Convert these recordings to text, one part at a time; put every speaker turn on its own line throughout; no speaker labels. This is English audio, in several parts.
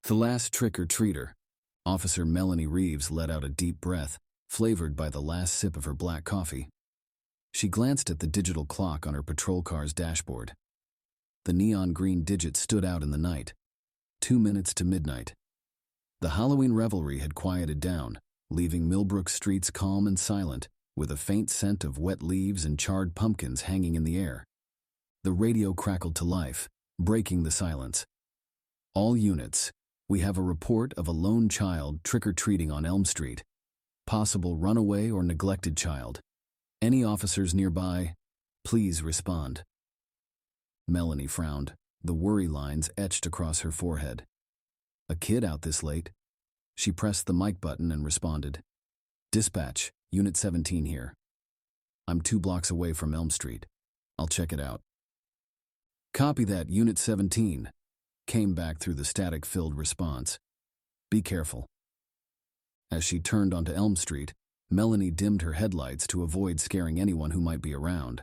The last trick-or-treater. Officer Melanie Reeves let out a deep breath, flavored by the last sip of her black coffee. She glanced at the digital clock on her patrol car's dashboard. The neon green digit stood out in the night. 2 minutes to midnight. The Halloween revelry had quieted down, leaving Millbrook streets calm and silent, with a faint scent of wet leaves and charred pumpkins hanging in the air. The radio crackled to life, breaking the silence. All units, we have a report of a lone child trick-or-treating on Elm Street. Possible runaway or neglected child. Any officers nearby, please respond. Melanie frowned, the worry lines etched across her forehead. A kid out this late? She pressed the mic button and responded. Dispatch, Unit 17 here. I'm 2 blocks away from Elm Street. I'll check it out. Copy that, Unit 17, came back through the static-filled response. Be careful. As she turned onto Elm Street, Melanie dimmed her headlights to avoid scaring anyone who might be around.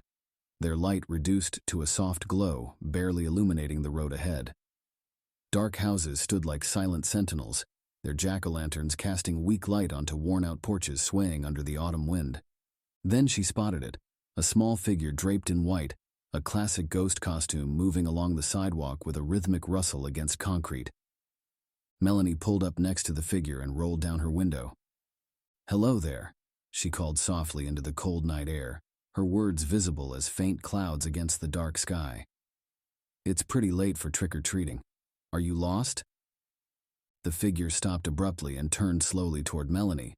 Their light reduced to a soft glow, barely illuminating the road ahead. Dark houses stood like silent sentinels, their jack-o'-lanterns casting weak light onto worn-out porches swaying under the autumn wind. Then she spotted it, a small figure draped in white, a classic ghost costume moving along the sidewalk with a rhythmic rustle against concrete. Melanie pulled up next to the figure and rolled down her window. Hello there, she called softly into the cold night air, her words visible as faint clouds against the dark sky. It's pretty late for trick-or-treating. Are you lost? The figure stopped abruptly and turned slowly toward Melanie.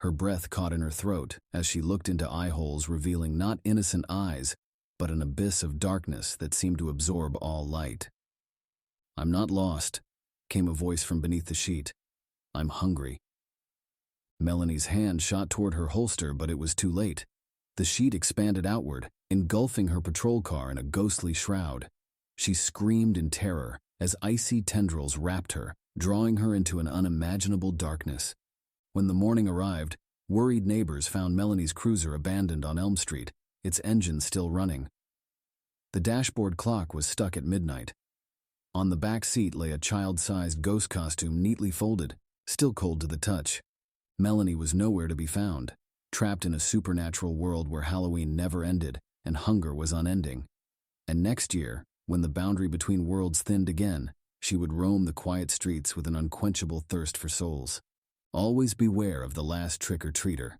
Her breath caught in her throat as she looked into eye holes revealing not innocent eyes, but an abyss of darkness that seemed to absorb all light. I'm not lost, came a voice from beneath the sheet. I'm hungry. Melanie's hand shot toward her holster, but it was too late. The sheet expanded outward, engulfing her patrol car in a ghostly shroud. She screamed in terror as icy tendrils wrapped her, drawing her into an unimaginable darkness. When the morning arrived, worried neighbors found Melanie's cruiser abandoned on Elm Street, its engine still running. The dashboard clock was stuck at midnight. On the back seat lay a child-sized ghost costume neatly folded, still cold to the touch. Melanie was nowhere to be found, trapped in a supernatural world where Halloween never ended and hunger was unending. And next year, when the boundary between worlds thinned again, she would roam the quiet streets with an unquenchable thirst for souls. Always beware of the last trick-or-treater.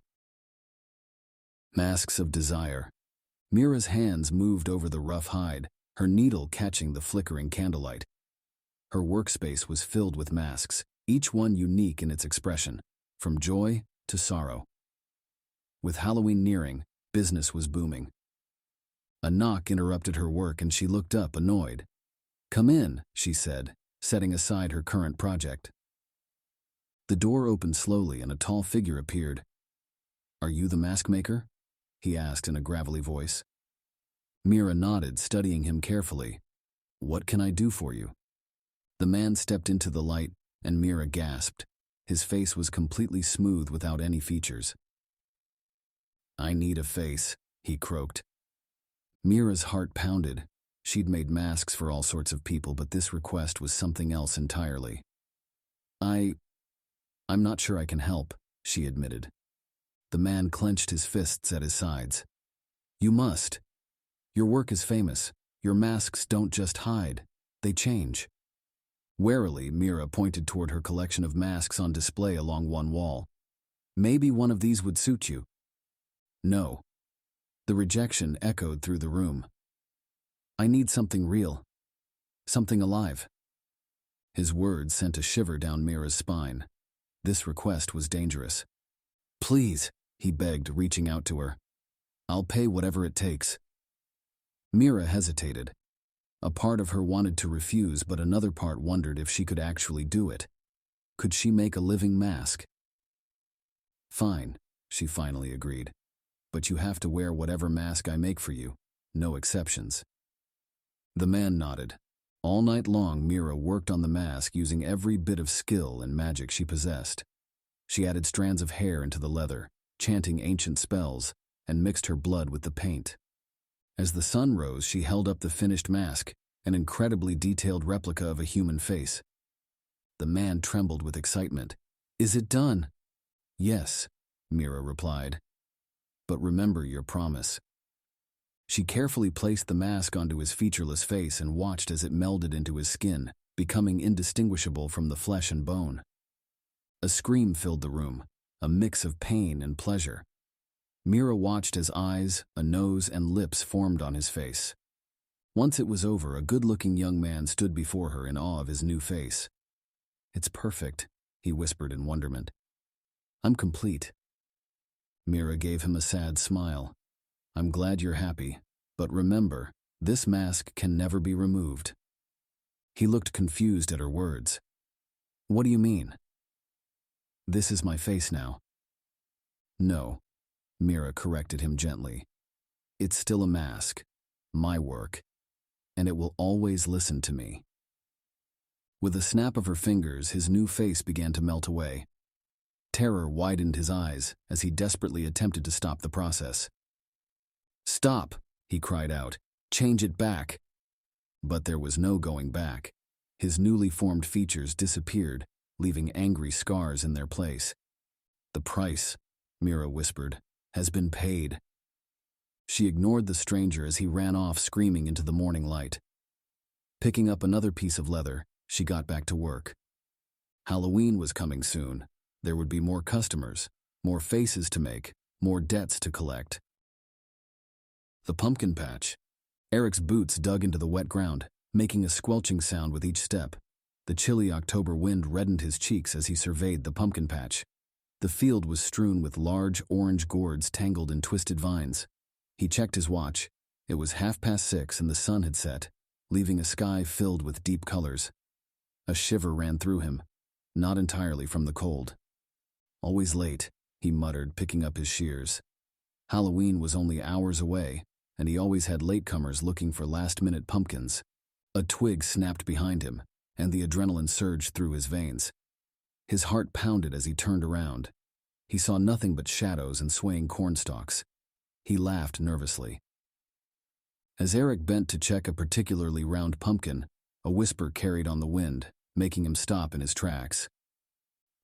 Masks of desire. Mira's hands moved over the rough hide, her needle catching the flickering candlelight. Her workspace was filled with masks, each one unique in its expression, from joy to sorrow. With Halloween nearing, business was booming. A knock interrupted her work and she looked up, annoyed. Come in, she said, setting aside her current project. The door opened slowly and a tall figure appeared. Are you the mask maker? He asked in a gravelly voice. Mira nodded, studying him carefully. What can I do for you? The man stepped into the light, and Mira gasped. His face was completely smooth without any features. I need a face, he croaked. Mira's heart pounded. She'd made masks for all sorts of people, but this request was something else entirely. I'm not sure I can help, she admitted. The man clenched his fists at his sides. You must. Your work is famous. Your masks don't just hide. They change. Warily, Mira pointed toward her collection of masks on display along one wall. Maybe one of these would suit you. No. The rejection echoed through the room. I need something real. Something alive. His words sent a shiver down Mira's spine. This request was dangerous. Please, he begged, reaching out to her. I'll pay whatever it takes. Mira hesitated. A part of her wanted to refuse, but another part wondered if she could actually do it. Could she make a living mask? Fine, she finally agreed. But you have to wear whatever mask I make for you. No exceptions. The man nodded. All night long, Mira worked on the mask using every bit of skill and magic she possessed. She added strands of hair into the leather, chanting ancient spells, and mixed her blood with the paint. As the sun rose, she held up the finished mask, an incredibly detailed replica of a human face. The man trembled with excitement. "Is it done?" "Yes," Mira replied. "But remember your promise." She carefully placed the mask onto his featureless face and watched as it melded into his skin, becoming indistinguishable from the flesh and bone. A scream filled the room, a mix of pain and pleasure. Mira watched as eyes, a nose, and lips formed on his face. Once it was over, a good-looking young man stood before her in awe of his new face. "It's perfect," he whispered in wonderment. "I'm complete." Mira gave him a sad smile. "I'm glad you're happy, but remember, this mask can never be removed." He looked confused at her words. "What do you mean?" "This is my face now." "No," Mira corrected him gently. "It's still a mask, my work, and it will always listen to me." With a snap of her fingers, his new face began to melt away. Terror widened his eyes as he desperately attempted to stop the process. "Stop!" he cried out. "Change it back!" But there was no going back. His newly formed features disappeared, leaving angry scars in their place. "The price," Mira whispered, "has been paid." She ignored the stranger as he ran off screaming into the morning light. Picking up another piece of leather, she got back to work. Halloween was coming soon. There would be more customers, more faces to make, more debts to collect. The pumpkin patch. Eric's boots dug into the wet ground, making a squelching sound with each step. The chilly October wind reddened his cheeks as he surveyed the pumpkin patch. The field was strewn with large orange gourds tangled in twisted vines. He checked his watch. It was 6:30 and the sun had set, leaving a sky filled with deep colors. A shiver ran through him, not entirely from the cold. "Always late," he muttered, picking up his shears. Halloween was only hours away, and he always had latecomers looking for last-minute pumpkins. A twig snapped behind him, and the adrenaline surged through his veins. His heart pounded as he turned around. He saw nothing but shadows and swaying cornstalks. He laughed nervously. As Eric bent to check a particularly round pumpkin, a whisper carried on the wind, making him stop in his tracks.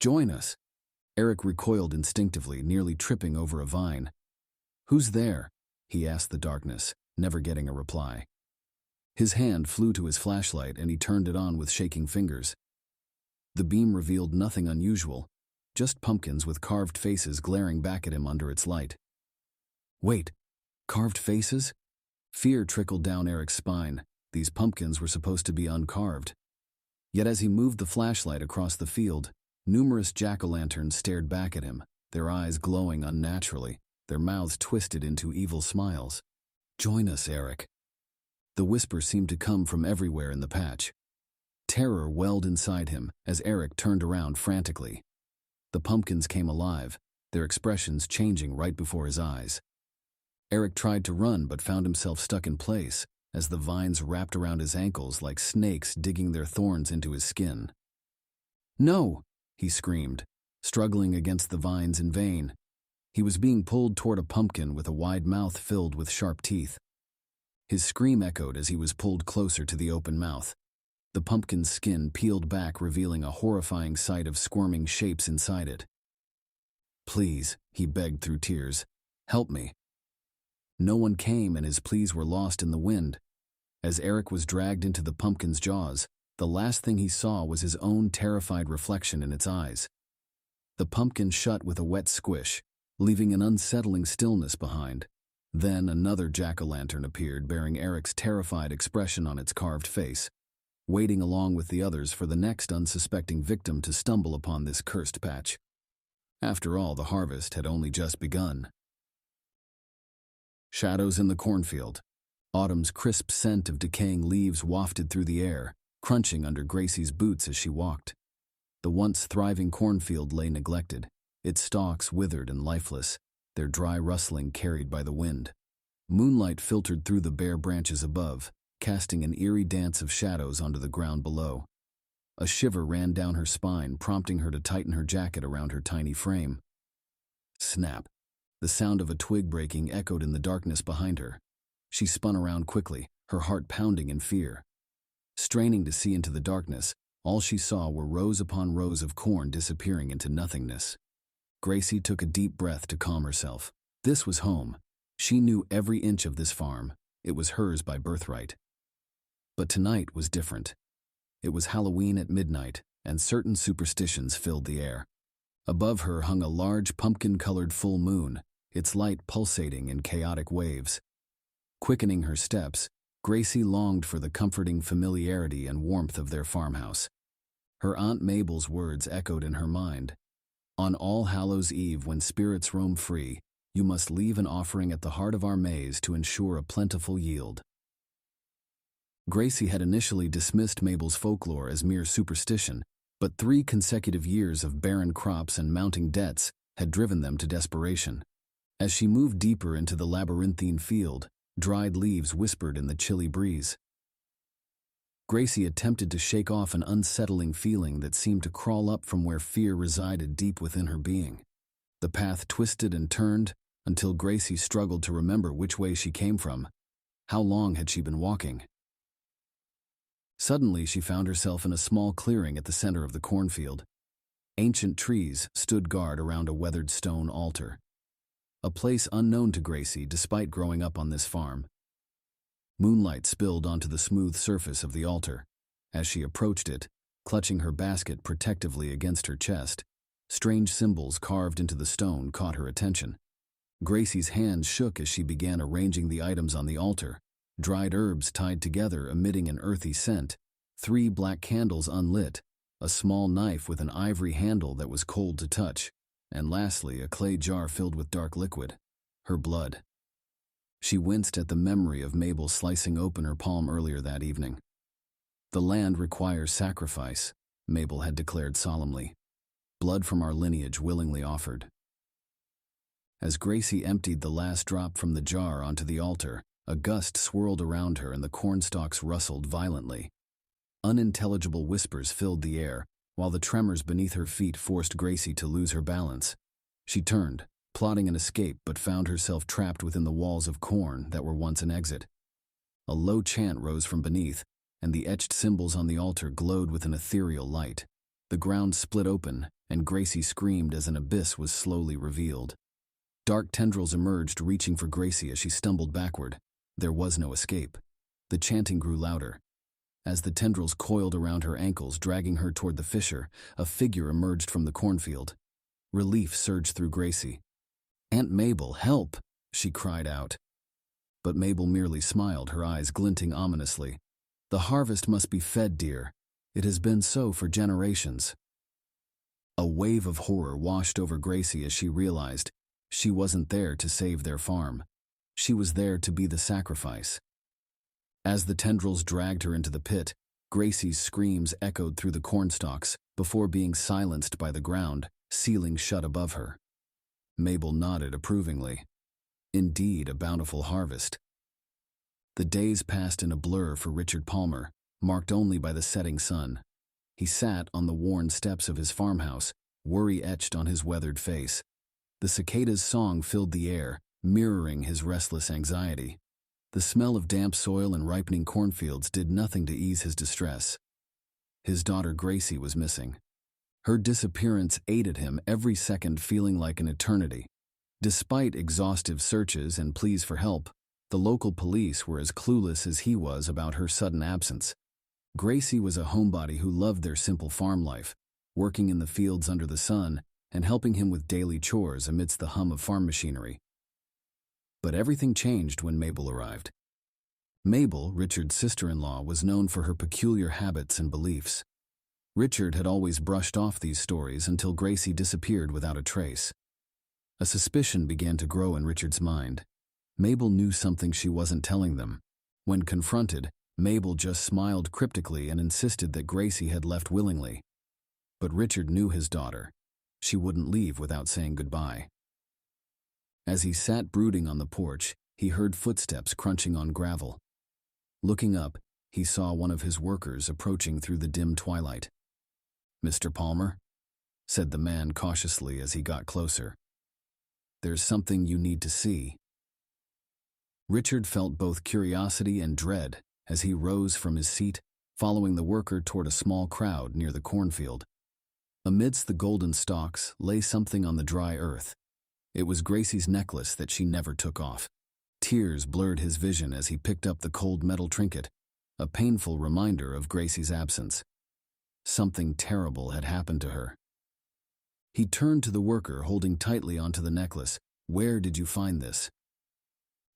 "Join us!" Eric recoiled instinctively, nearly tripping over a vine. "Who's there?" he asked the darkness, never getting a reply. His hand flew to his flashlight and he turned it on with shaking fingers. The beam revealed nothing unusual, just pumpkins with carved faces glaring back at him under its light. "Wait, carved faces?" Fear trickled down Eric's spine. These pumpkins were supposed to be uncarved. Yet as he moved the flashlight across the field, numerous jack-o'-lanterns stared back at him, their eyes glowing unnaturally, their mouths twisted into evil smiles. "Join us, Eric." The whisper seemed to come from everywhere in the patch. Terror welled inside him as Eric turned around frantically. The pumpkins came alive, their expressions changing right before his eyes. Eric tried to run but found himself stuck in place as the vines wrapped around his ankles like snakes digging their thorns into his skin. "No!" he screamed, struggling against the vines in vain. He was being pulled toward a pumpkin with a wide mouth filled with sharp teeth. His scream echoed as he was pulled closer to the open mouth. The pumpkin's skin peeled back, revealing a horrifying sight of squirming shapes inside it. "Please," he begged through tears, "help me." No one came, and his pleas were lost in the wind. As Eric was dragged into the pumpkin's jaws, the last thing he saw was his own terrified reflection in its eyes. The pumpkin shut with a wet squish, leaving an unsettling stillness behind. Then another jack-o'-lantern appeared, bearing Eric's terrified expression on its carved face, waiting along with the others for the next unsuspecting victim to stumble upon this cursed patch. After all, the harvest had only just begun. Shadows in the cornfield. Autumn's crisp scent of decaying leaves wafted through the air, crunching under Gracie's boots as she walked. The once thriving cornfield lay neglected, its stalks withered and lifeless, their dry rustling carried by the wind. Moonlight filtered through the bare branches above, casting an eerie dance of shadows onto the ground below. A shiver ran down her spine, prompting her to tighten her jacket around her tiny frame. Snap! The sound of a twig breaking echoed in the darkness behind her. She spun around quickly, her heart pounding in fear. Straining to see into the darkness, All she saw were rows upon rows of corn disappearing into nothingness. Gracie took a deep breath to calm herself. This was home. She knew every inch of this farm. It was hers by birthright. But tonight was different. It was Halloween at midnight, and certain superstitions filled the air. Above her hung a large pumpkin-colored full moon, its light pulsating in chaotic waves. Quickening her steps, Gracie longed for the comforting familiarity and warmth of their farmhouse. Her Aunt Mabel's words echoed in her mind. On All Hallows' Eve, when spirits roam free, you must leave an offering at the heart of our maize to ensure a plentiful yield. Gracie had initially dismissed Mabel's folklore as mere superstition, but 3 consecutive years of barren crops and mounting debts had driven them to desperation. As she moved deeper into the labyrinthine field, dried leaves whispered in the chilly breeze. Gracie attempted to shake off an unsettling feeling that seemed to crawl up from where fear resided deep within her being. The path twisted and turned until Gracie struggled to remember which way she came from. How long had she been walking? Suddenly, she found herself in a small clearing at the center of the cornfield. Ancient trees stood guard around a weathered stone altar. A place unknown to Gracie despite growing up on this farm. Moonlight spilled onto the smooth surface of the altar. As she approached it, clutching her basket protectively against her chest, strange symbols carved into the stone caught her attention. Gracie's hands shook as she began arranging the items on the altar, dried herbs tied together emitting an earthy scent, 3 black candles unlit, a small knife with an ivory handle that was cold to touch, and lastly a clay jar filled with dark liquid, her blood. She winced at the memory of Mabel slicing open her palm earlier that evening. The land requires sacrifice, Mabel had declared solemnly. Blood from our lineage willingly offered. As Gracie emptied the last drop from the jar onto the altar, a gust swirled around her and the cornstalks rustled violently. Unintelligible whispers filled the air, while the tremors beneath her feet forced Gracie to lose her balance. She turned, plotting an escape, but found herself trapped within the walls of corn that were once an exit. A low chant rose from beneath, and the etched symbols on the altar glowed with an ethereal light. The ground split open, and Gracie screamed as an abyss was slowly revealed. Dark tendrils emerged, reaching for Gracie as she stumbled backward. There was no escape. The chanting grew louder. As the tendrils coiled around her ankles, dragging her toward the fissure, a figure emerged from the cornfield. Relief surged through Gracie. "Aunt Mabel, help!" she cried out. But Mabel merely smiled, her eyes glinting ominously. "The harvest must be fed, dear. It has been so for generations." A wave of horror washed over Gracie as she realized she wasn't there to save their farm. She was there to be the sacrifice. As the tendrils dragged her into the pit, Gracie's screams echoed through the cornstalks before being silenced by the ground, sealing shut above her. Mabel nodded approvingly. Indeed, a bountiful harvest. The days passed in a blur for Richard Palmer, marked only by the setting sun. He sat on the worn steps of his farmhouse, worry etched on his weathered face. The cicada's song filled the air, mirroring his restless anxiety. The smell of damp soil and ripening cornfields did nothing to ease his distress. His daughter Gracie was missing. Her disappearance aided him, every second feeling like an eternity. Despite exhaustive searches and pleas for help, the local police were as clueless as he was about her sudden absence. Gracie was a homebody who loved their simple farm life, working in the fields under the sun and helping him with daily chores amidst the hum of farm machinery. But everything changed when Mabel arrived. Mabel, Richard's sister-in-law, was known for her peculiar habits and beliefs. Richard had always brushed off these stories until Gracie disappeared without a trace. A suspicion began to grow in Richard's mind. Mabel knew something she wasn't telling them. When confronted, Mabel just smiled cryptically and insisted that Gracie had left willingly. But Richard knew his daughter. She wouldn't leave without saying goodbye. As he sat brooding on the porch, he heard footsteps crunching on gravel. Looking up, he saw one of his workers approaching through the dim twilight. "Mr. Palmer?" said the man cautiously as he got closer. "There's something you need to see." Richard felt both curiosity and dread as he rose from his seat, following the worker toward a small crowd near the cornfield. Amidst the golden stalks lay something on the dry earth. It was Gracie's necklace that she never took off. Tears blurred his vision as he picked up the cold metal trinket, a painful reminder of Gracie's absence. Something terrible had happened to her. He turned to the worker, holding tightly onto the necklace. "Where did you find this?"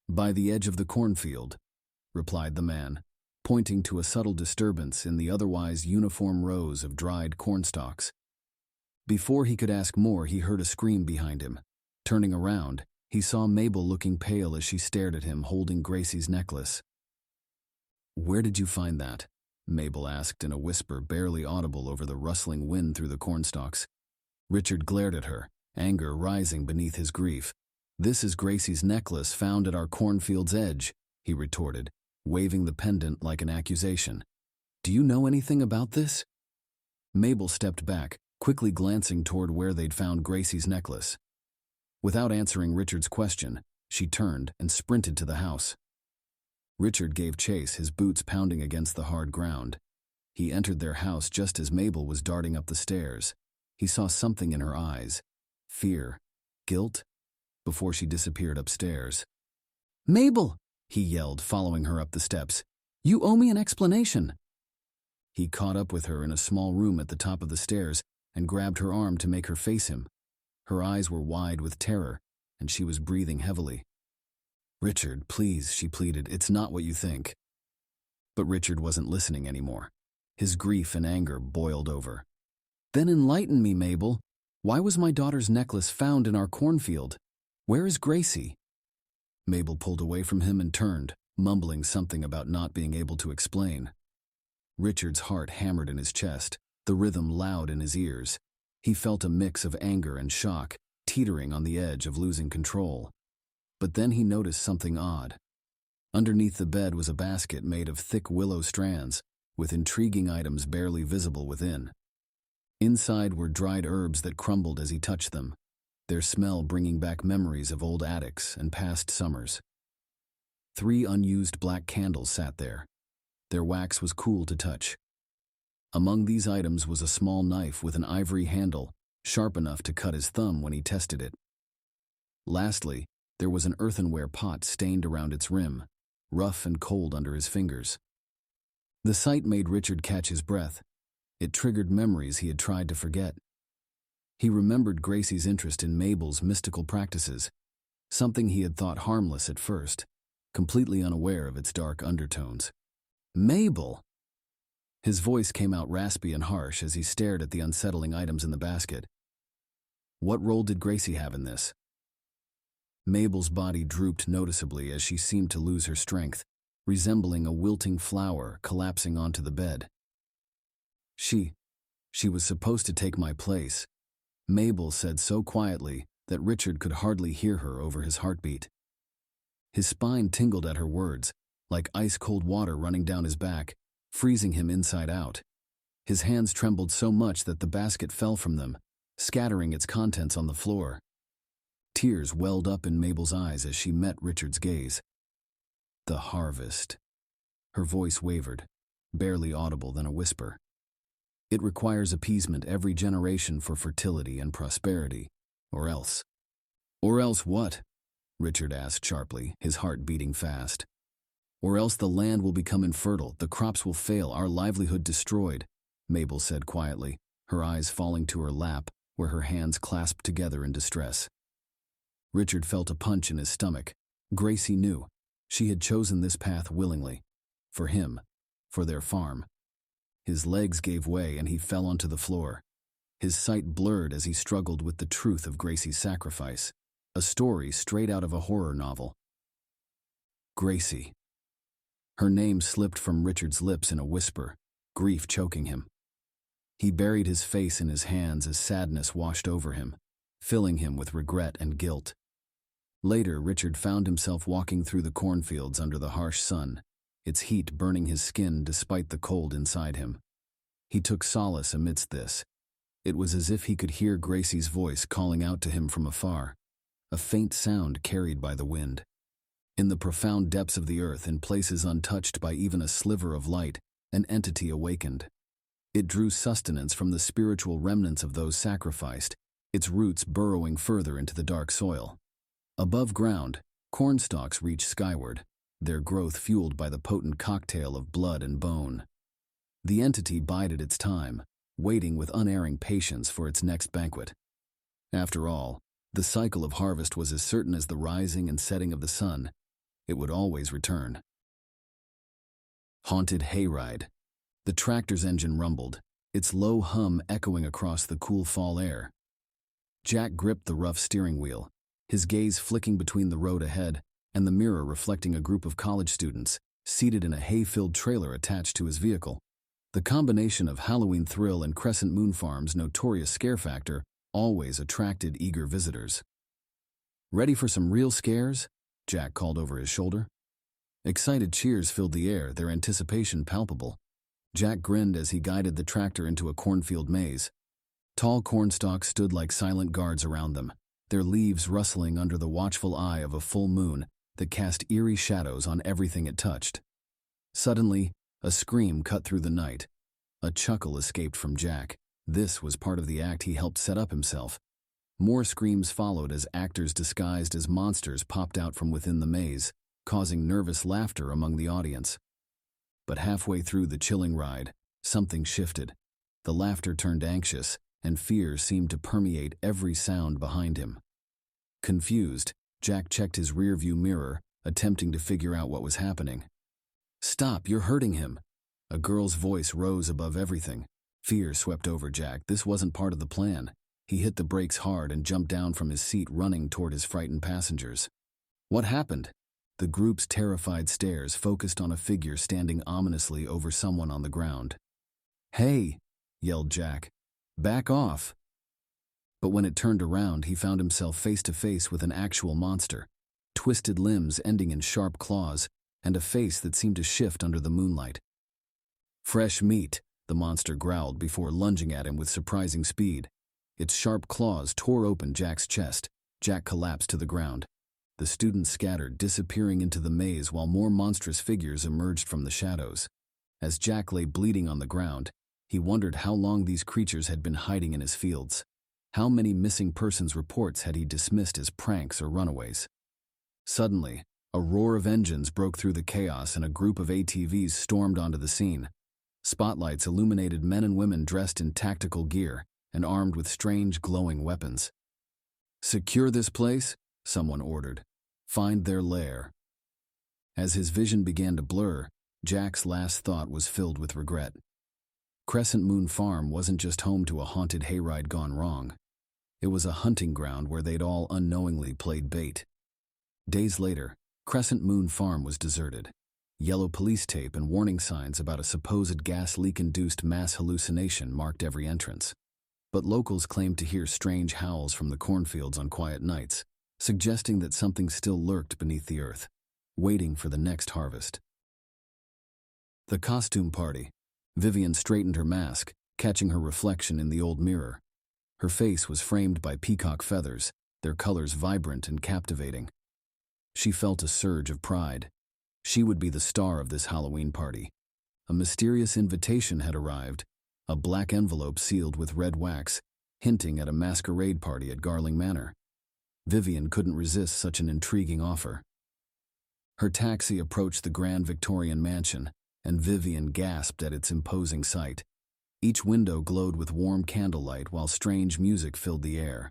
"By the edge of the cornfield," replied the man, pointing to a subtle disturbance in the otherwise uniform rows of dried cornstalks. Before he could ask more, he heard a scream behind him. Turning around, he saw Mabel looking pale as she stared at him, holding Gracie's necklace. "Where did you find that?" Mabel asked in a whisper barely audible over the rustling wind through the cornstalks. Richard glared at her, anger rising beneath his grief. "This is Gracie's necklace found at our cornfield's edge," he retorted, waving the pendant like an accusation. "Do you know anything about this?" Mabel stepped back, quickly glancing toward where they'd found Gracie's necklace. Without answering Richard's question, she turned and sprinted to the house. Richard gave chase, his boots pounding against the hard ground. He entered their house just as Mabel was darting up the stairs. He saw something in her eyes. Fear, guilt, before she disappeared upstairs. "Mabel!" he yelled, following her up the steps. "You owe me an explanation." He caught up with her in a small room at the top of the stairs and grabbed her arm to make her face him. Her eyes were wide with terror, and she was breathing heavily. "Richard, please," she pleaded, "it's not what you think." But Richard wasn't listening anymore. His grief and anger boiled over. "Then enlighten me, Mabel. Why was my daughter's necklace found in our cornfield? Where is Gracie?" Mabel pulled away from him and turned, mumbling something about not being able to explain. Richard's heart hammered in his chest, the rhythm loud in his ears. He felt a mix of anger and shock, teetering on the edge of losing control. But then he noticed something odd. Underneath the bed was a basket made of thick willow strands, with intriguing items barely visible within. Inside were dried herbs that crumbled as he touched them, their smell bringing back memories of old attics and past summers. 3 unused black candles sat there. Their wax was cool to touch. Among these items was a small knife with an ivory handle, sharp enough to cut his thumb when he tested it. Lastly, there was an earthenware pot stained around its rim, rough and cold under his fingers. The sight made Richard catch his breath. It triggered memories he had tried to forget. He remembered Gracie's interest in Mabel's mystical practices, something he had thought harmless at first, completely unaware of its dark undertones. "Mabel!" His voice came out raspy and harsh as he stared at the unsettling items in the basket. "What role did Gracie have in this?" Mabel's body drooped noticeably as she seemed to lose her strength, resembling a wilting flower collapsing onto the bed. She was supposed to take my place," Mabel said so quietly that Richard could hardly hear her over his heartbeat. His spine tingled at her words, like ice-cold water running down his back, freezing him inside out. His hands trembled so much that the basket fell from them, scattering its contents on the floor. Tears welled up in Mabel's eyes as she met Richard's gaze. "The harvest." Her voice wavered, barely audible than a whisper. "It requires appeasement every generation for fertility and prosperity, or else." "Or else what?" Richard asked sharply, his heart beating fast. "Or else the land will become infertile, the crops will fail, our livelihood destroyed," Mabel said quietly, her eyes falling to her lap, where her hands clasped together in distress. Richard felt a punch in his stomach. Gracie knew. She had chosen this path willingly. For him. For their farm. His legs gave way and he fell onto the floor. His sight blurred as he struggled with the truth of Gracie's sacrifice. A story straight out of a horror novel. Gracie. Her name slipped from Richard's lips in a whisper, grief choking him. He buried his face in his hands as sadness washed over him, filling him with regret and guilt. Later, Richard found himself walking through the cornfields under the harsh sun, its heat burning his skin despite the cold inside him. He took solace amidst this. It was as if he could hear Gracie's voice calling out to him from afar, a faint sound carried by the wind. In the profound depths of the earth, in places untouched by even a sliver of light, an entity awakened. It drew sustenance from the spiritual remnants of those sacrificed, its roots burrowing further into the dark soil. Above ground, cornstalks reached skyward, their growth fueled by the potent cocktail of blood and bone. The entity bided its time, waiting with unerring patience for its next banquet. After all, the cycle of harvest was as certain as the rising and setting of the sun. It would always return. Haunted hayride. The tractor's engine rumbled, its low hum echoing across the cool fall air. Jack gripped the rough steering wheel, his gaze flicking between the road ahead and the mirror reflecting a group of college students, seated in a hay-filled trailer attached to his vehicle. The combination of Halloween thrill and Crescent Moon Farm's notorious scare factor always attracted eager visitors. "Ready for some real scares?" Jack called over his shoulder. Excited cheers filled the air, their anticipation palpable. Jack grinned as he guided the tractor into a cornfield maze. Tall cornstalks stood like silent guards around them, their leaves rustling under the watchful eye of a full moon that cast eerie shadows on everything it touched. Suddenly, a scream cut through the night. A chuckle escaped from Jack. This was part of the act he helped set up himself. More screams followed as actors disguised as monsters popped out from within the maze, causing nervous laughter among the audience. But halfway through the chilling ride, something shifted. The laughter turned anxious, and fear seemed to permeate every sound behind him. Confused, Jack checked his rearview mirror, attempting to figure out what was happening. "Stop, you're hurting him." A girl's voice rose above everything. Fear swept over Jack. This wasn't part of the plan. He hit the brakes hard and jumped down from his seat, running toward his frightened passengers. "What happened?" The group's terrified stares focused on a figure standing ominously over someone on the ground. "Hey!" yelled Jack. "Back off!" But when it turned around, he found himself face to face with an actual monster, twisted limbs ending in sharp claws, and a face that seemed to shift under the moonlight. "Fresh meat," the monster growled before lunging at him with surprising speed. Its sharp claws tore open Jack's chest. Jack collapsed to the ground. The students scattered, disappearing into the maze while more monstrous figures emerged from the shadows. As Jack lay bleeding on the ground, he wondered how long these creatures had been hiding in his fields. How many missing persons reports had he dismissed as pranks or runaways? Suddenly, a roar of engines broke through the chaos and a group of ATVs stormed onto the scene. Spotlights illuminated men and women dressed in tactical gear and armed with strange glowing weapons. "Secure this place," someone ordered. "Find their lair." As his vision began to blur, Jack's last thought was filled with regret. Crescent Moon Farm wasn't just home to a haunted hayride gone wrong. It was a hunting ground where they'd all unknowingly played bait. Days later, Crescent Moon Farm was deserted. Yellow police tape and warning signs about a supposed gas leak-induced mass hallucination marked every entrance. But locals claimed to hear strange howls from the cornfields on quiet nights, suggesting that something still lurked beneath the earth, waiting for the next harvest. The costume party. Vivian straightened her mask, catching her reflection in the old mirror. Her face was framed by peacock feathers, their colors vibrant and captivating. She felt a surge of pride. She would be the star of this Halloween party. A mysterious invitation had arrived, a black envelope sealed with red wax, hinting at a masquerade party at Garling Manor. Vivian couldn't resist such an intriguing offer. Her taxi approached the grand Victorian mansion, and Vivian gasped at its imposing sight. Each window glowed with warm candlelight while strange music filled the air.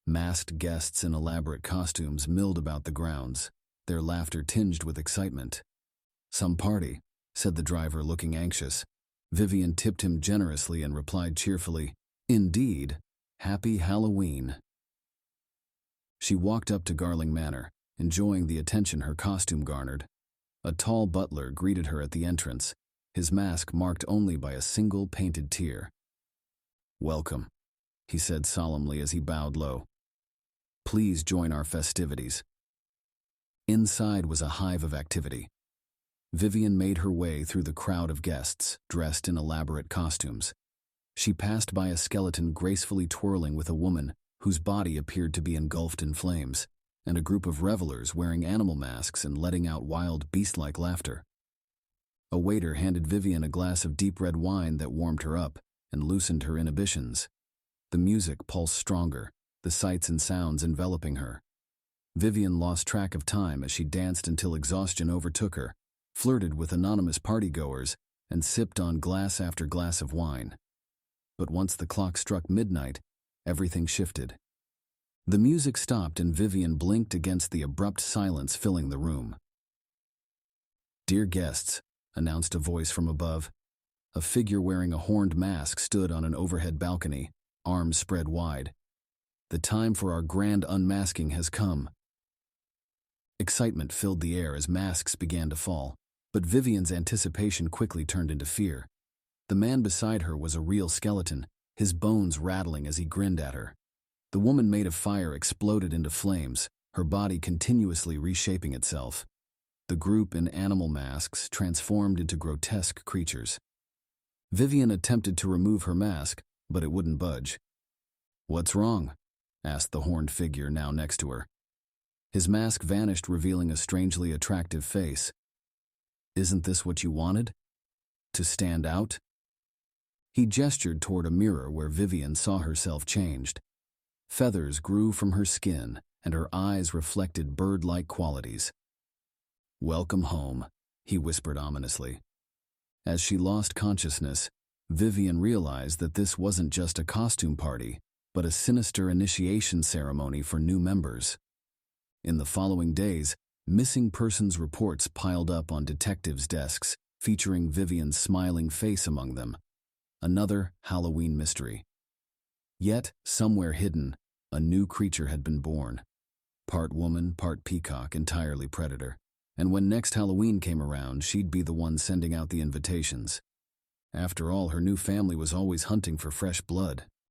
Masked guests in elaborate costumes milled about the grounds, their laughter tinged with excitement. "Some party," said the driver, looking anxious. Vivian tipped him generously and replied cheerfully, "Indeed, happy Halloween." She walked up to Garling Manor, enjoying the attention her costume garnered. A tall butler greeted her at the entrance, his mask marked only by a single painted tear. "Welcome," he said solemnly as he bowed low. "Please join our festivities." Inside was a hive of activity. Vivian made her way through the crowd of guests, dressed in elaborate costumes. She passed by a skeleton gracefully twirling with a woman whose body appeared to be engulfed in flames, and a group of revelers wearing animal masks and letting out wild beast-like laughter. A waiter handed Vivian a glass of deep red wine that warmed her up and loosened her inhibitions. The music pulsed stronger, the sights and sounds enveloping her. Vivian lost track of time as she danced until exhaustion overtook her, flirted with anonymous partygoers, and sipped on glass after glass of wine. But once the clock struck midnight, everything shifted. The music stopped and Vivian blinked against the abrupt silence filling the room. "Dear guests," announced a voice from above. A figure wearing a horned mask stood on an overhead balcony, arms spread wide. "The time for our grand unmasking has come." Excitement filled the air as masks began to fall, but Vivian's anticipation quickly turned into fear. The man beside her was a real skeleton, his bones rattling as he grinned at her. The woman made of fire exploded into flames, her body continuously reshaping itself. The group in animal masks transformed into grotesque creatures. Vivian attempted to remove her mask, but it wouldn't budge. "What's wrong?" asked the horned figure now next to her. His mask vanished, revealing a strangely attractive face. "Isn't this what you wanted? To stand out?" He gestured toward a mirror where Vivian saw herself changed. Feathers grew from her skin, and her eyes reflected bird-like qualities. "Welcome home," he whispered ominously. As she lost consciousness, Vivian realized that this wasn't just a costume party, but a sinister initiation ceremony for new members. In the following days, missing persons reports piled up on detectives' desks, featuring Vivian's smiling face among them. Another Halloween mystery. Yet, somewhere hidden, a new creature had been born. Part woman, part peacock, entirely predator. And when next Halloween came around, she'd be the one sending out the invitations. After all, her new family was always hunting for fresh blood.